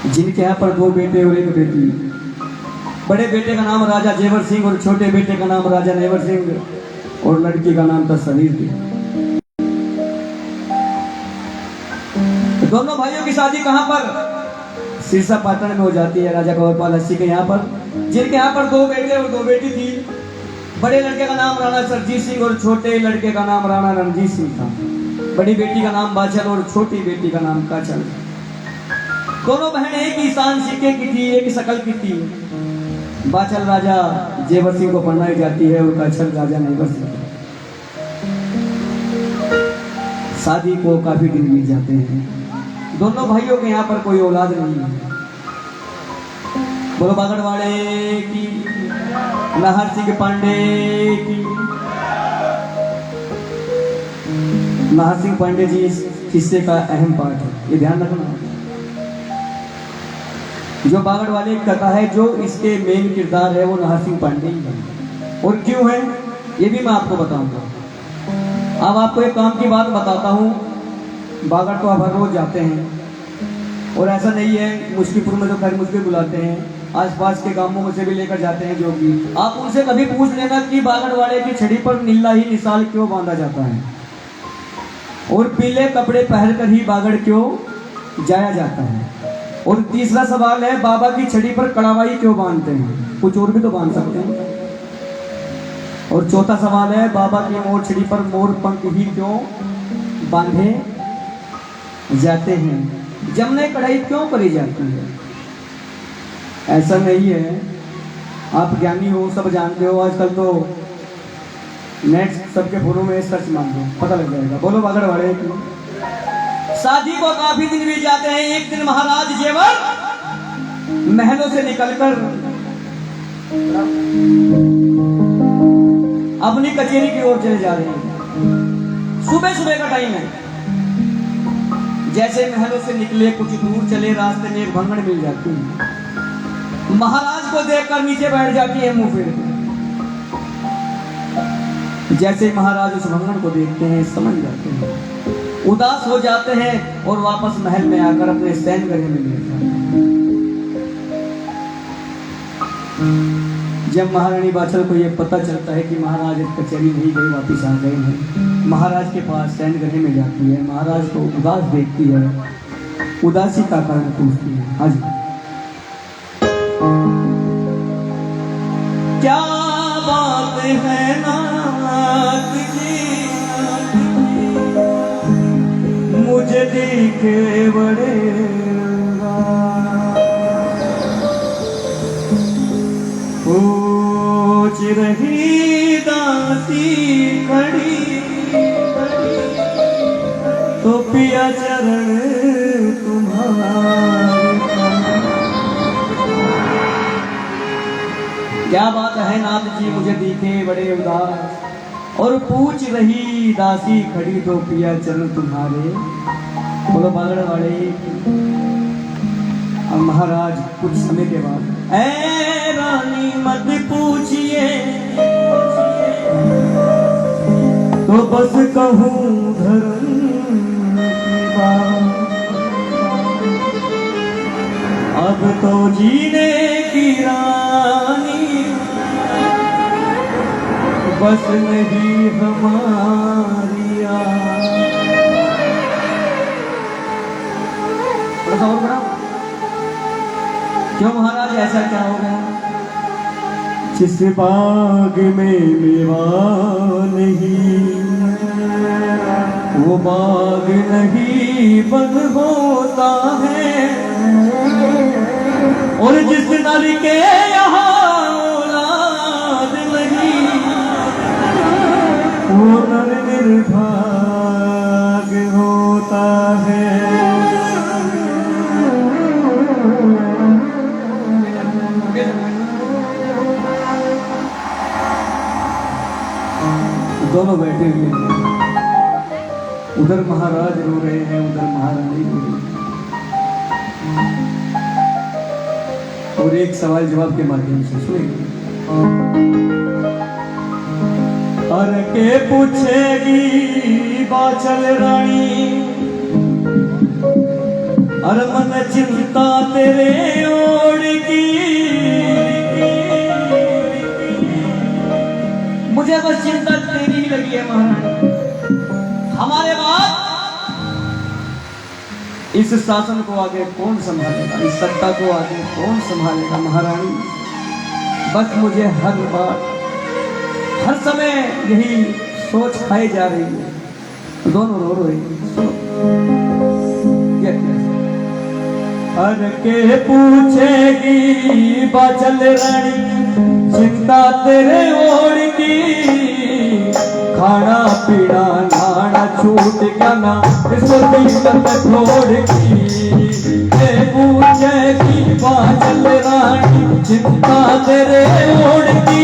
जिनके यहाँ पर 2 बेटे और 1 बेटी। बड़े बेटे का नाम राजा जेवर सिंह और छोटे बेटे का नाम राजा नेवर सिंह और लड़की का नाम था समीर थी। दोनों भाइयों की शादी कहां पर? सिरसा पाटन में हो जाती है, राजा कंवरपाल अस्सी के यहाँ पर, जिनके यहाँ पर 2 बेटे और 2 बेटी थी। बड़े लड़के का नाम राणा सरजीत सिंह और छोटे लड़के का नाम राणा रणजीत सिंह था। बड़ी बेटी का नाम बाचल और छोटी बेटी का नाम काचल। दोनों बहनें एक ही शान सीखे की थी, एक ही शकल की थी। बाचल राजा जेवर सिंह को पढ़नाई जाती है और काचल राजा नेवर सिंह। शादी को काफी दिन बीत जाते हैं। दोनों भाइयों के यहाँ पर कोई औलाद नहीं है। बोलो बागड़वाड़े की, नाहर सिंह पांडे की। नाहर सिंह पांडे जी इस किस्से का अहम पार्ट है, ये ध्यान रखना। जो बागड़वाले की कथा है, जो इसके मेन किरदार है वो नाहर सिंह पांडे ही है। और क्यों है ये भी मैं आपको बताऊंगा। अब आपको एक काम की बात बताता हूँ। बागड़ तो आप हर रोज जाते हैं और ऐसा नहीं है, मुश्किलपुर में तो खैर मुझे बुलाते हैं, आसपास के गांवों में से भी लेकर जाते हैं। जो कि आप उनसे कभी पूछ लेना कि बागड़वाड़े की छड़ी पर नीला ही निशान क्यों बांधा जाता है और पीले कपड़े पहनकर ही बागड़ क्यों जाया जाता है। और तीसरा सवाल है, बाबा की छड़ी पर कड़ावाई क्यों बांधते हैं, कुछ और भी तो बांध सकते हैं। और चौथा सवाल है, बाबा की मोर छड़ी पर मोर पंख ही क्यों बांधे जाते हैं, जमने कढ़ाई क्यों करी जाती है। ऐसा नहीं है, आप ज्ञानी हो, सब जानते हो। आजकल तो नेट सबके फोनों में सर्च मार दो, पता लग जाएगा। बोलो बागड़वाड़े की। शादी को काफी दिन बीत जाते हैं। एक दिन महाराज जेवर महलों से निकलकर अपनी कचेरी की ओर चले जा रहे हैं। सुबह सुबह का टाइम है। जैसे महलों से निकले, कुछ दूर चले, रास्ते में एक भंगड़ मिल जाती है। महाराज को देखकर नीचे बैठ जाती है मुंह फेर। जैसे महाराज उस भंगड़ को देखते हैं, समझ जाते हैं, उदास हो जाते हैं और वापस महल में आकर अपने सैन गृह में लेट जाते हैं। जब महारानी बाचल को यह पता चलता है कि महाराज कचहरी नहीं गए, वापिस आ गए हैं, महाराज के पास सैन गृह में जाती है। महाराज को उदास देखती है, उदासी का कारण पूछती है। हाँ जी, क्या बात है नाथ जी, मुझे दिखे बड़े पूछ रही दासी खड़ी, तो पिया चरण तुम्हारे। क्या बात है नाथ जी, मुझे दिखे बड़े उदास, और पूछ रही दासी खड़ी, तो पिया चरण तुम्हारे। बोलो बागड़वाड़े। अब महाराज कुछ समय के बाद, ऐ रानी मत पूछिए, तो बस कहूँ धर्म की बात, अब तो जीने की रानी बस नहीं हमारी। और बड़ा क्यों महाराज, ऐसा क्या हो गया? जिस बाग में मेवा नहीं, वो बाग नहीं बंद होता है, और जिस नर के यहाँ औलाद नहीं, वो नर निर्भाग होता है। दोनों बैठे हुए हैं, उधर महाराज रो रहे हैं, उधर महारानी रो रही है। और एक सवाल जवाब के माध्यम से सुनेंगे। अरे के पूछेगी बाचल रानी, हर मन चिंता तेरे ओढ़ की, मुझे बस चिंता तेरी ही लगी है महारानी। हमारे बाद इस शासन को आगे कौन संभालेगा, इस सत्ता को आगे कौन संभालेगा महारानी। बस मुझे हर बार हर समय यही सोच खाई जा रही है। तो दोनों रो रहे हैं। सुनो हर के पूछेगी बाचल रानी, चिंता तेरे ओढ़ की, खाना पीना नाना छूट गया ना सोती मत छोड़ की। पूछेगी बाचल रानी, चिंता तेरे ओढ़ की,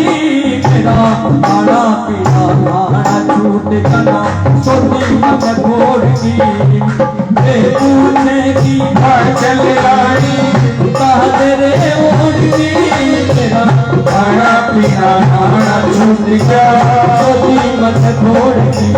मेरा खाना पीना नाना छूट गया ना सोती मत छोड़ की। पूछेगी बाचल रानी, चिंता तेरे ओढ़ की, मेरा खाना पीना नाना छूट गया सोती मत छोड़ की।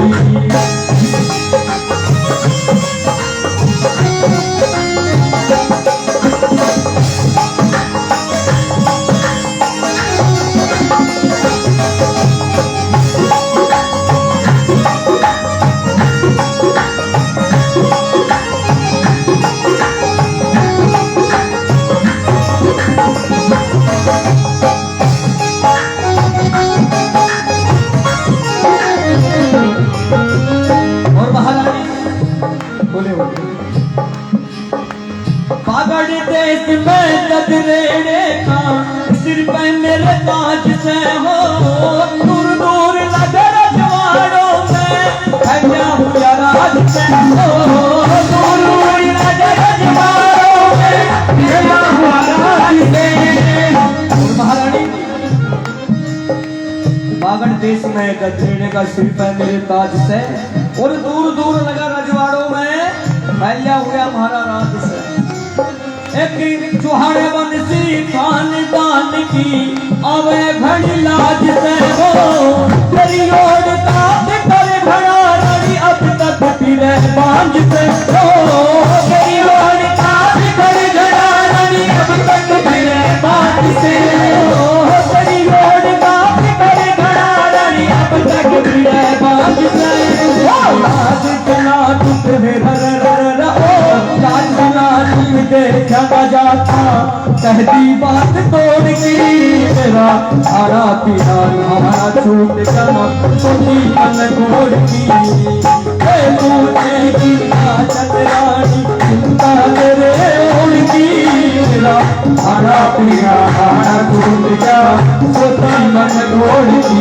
बागड़ देश में गजरेड़े का सिर पे मेरे ताज से हो, दूर दूर लगे रजवाड़ों में भैया हुआ राज से हो, दूर दूर लगे रजवाड़ों में भैया हुआ राज से। महारानी बागड़ देश में गजरेड़े का सिर पे मेरे ताज से, और दूर दूर लगा रजवाड़ों में भैया हुआ हमारा राज से। एक चौहान बंसी खानदान की अवे घड़ी लाज से हो, तेरी ओर काट कर घड़ा रही अब तक फिरे बांझ से हो, तेरी ओर काट कर घड़ा रही अब तक फिरे बांझ से हो, तेरी ओर काट कर घड़ा रही अब तक फिरे बांझ से हो। लाज चला तुम्हें देखा जाता कहती बात तोड़ की, मेरा खाना पीना हमारा छूट जाना सोची मन कोड़ की। पूछेगी बाचल रानी, चिंता तेरे ओढ़ की, मेरा खाना पीना हमारा छूट जाना सोची मन कोड़ की।